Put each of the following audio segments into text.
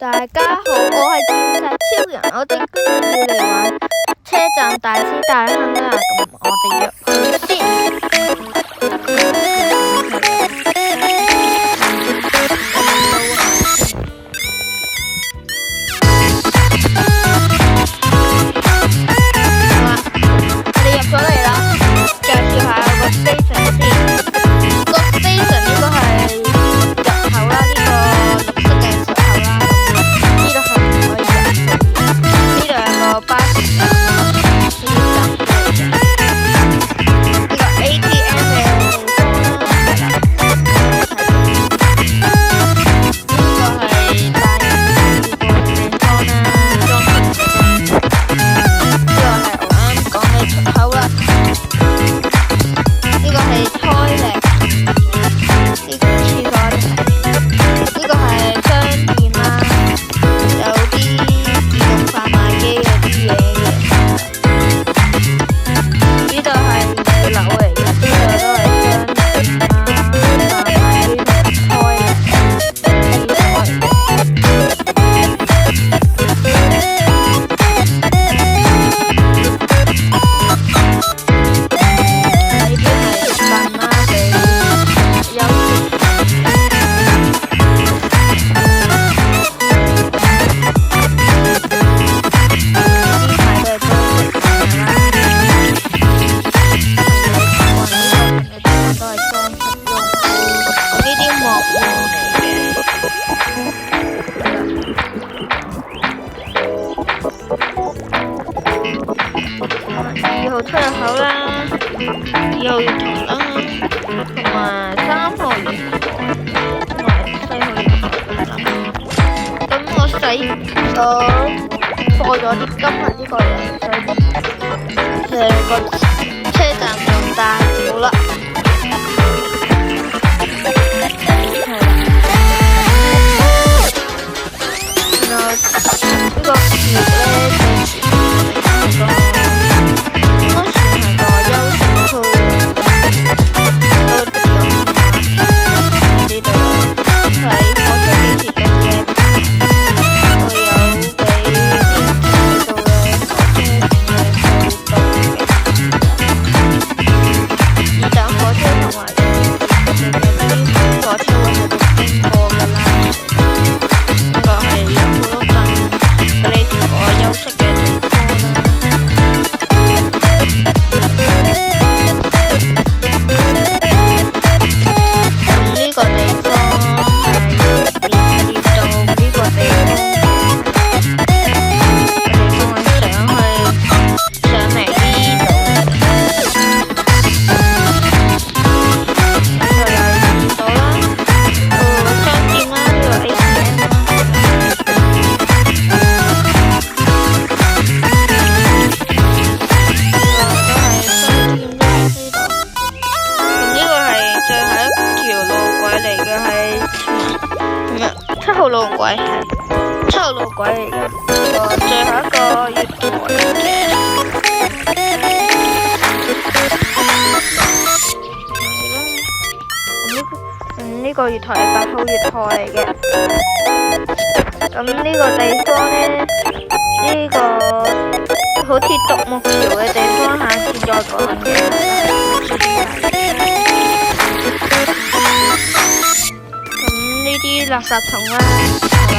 大家好，我係鑽石超人，我哋今日要嚟玩車站大師大亨啦，咁我哋入去先。我哋入咗嚟啦，介紹下個 station 先。個 station 應該係入口啦，呢個綠色嘅出口啦。呢度係唔可以入去。呢度有個巴士站，呢個 ATM 嘅地方啦，係啦。呢個係大人住過嘅地方啦，裝飾嘅。呢個係我啱講嘅出口啦。呢個係toilet，呢個廁所嚟。呢個係商店啦，有啲自動販賣機嗰啲嘢嘅。呢度係二樓嚟嘅，呢度都係商店啦，販賣機同toilet。2號出入口啦，2號月台啦，同埋3號月台，同埋4號月台啦。咁我洗咗過咗啲今日呢個人，所以成個車站就大咗啦。然後呢個橋咧就應該算係個休息區，都自由行呢度喺火車地鐵嘅嘢，會有俾喺度嘅火車嘅報道嘅，二站火車同埋啲火車會喺度經過㗎啦。呢個係有好多凳俾你自我休息嘅地方啦。呢個地方係連接到呢個地方嘅，我哋想去上嚟呢度嘅，就有見到啦，商店啦，呢個 ATM 啦。7號路軌係7號路軌嚟嘅，最後一個月台嚟嘅。呢個月台係8號月台嚟嘅。咁呢個地方呢，呢個好似獨木橋嘅地方，下次再講嘅。呢啲垃圾桶啦，係啦。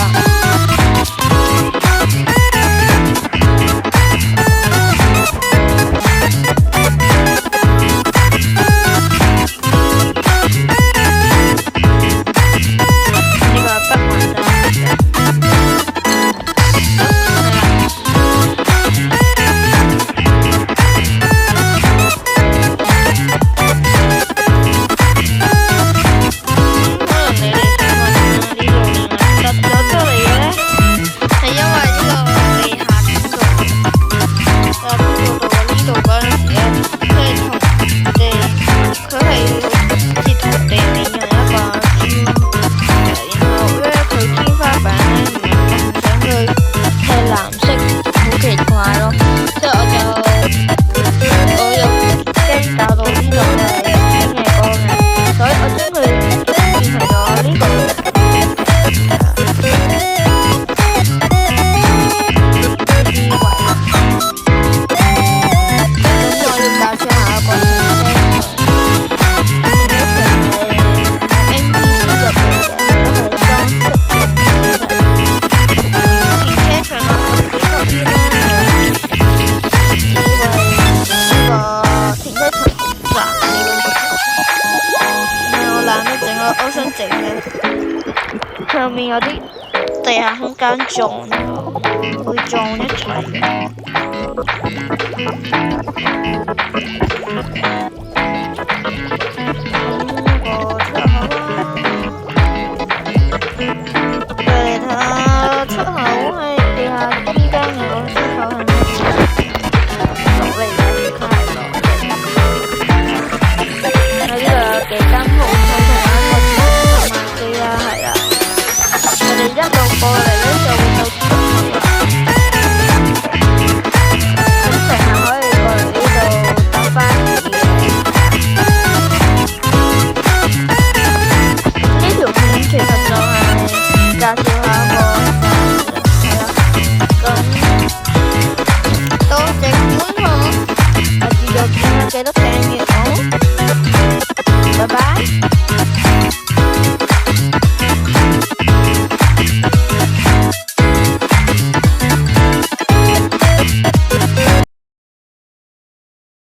呢個係北環站嚟嘅。可能你哋想問下呢度連唔得咗面有啲地下空間撞咗，會撞一齊嘅。出口係地下空間嘅嗰個出口係咩？落嚟嘅，佢係落嚟。喺呢度有幾間鋪頭同埋一個電話機啦，係啦。我哋一路過嚟呢就會到出口啦。咁成日可以過嚟呢度搭巴士嘅。呢條片其實就係介紹下個。多謝觀看，下次再見啦，記得訂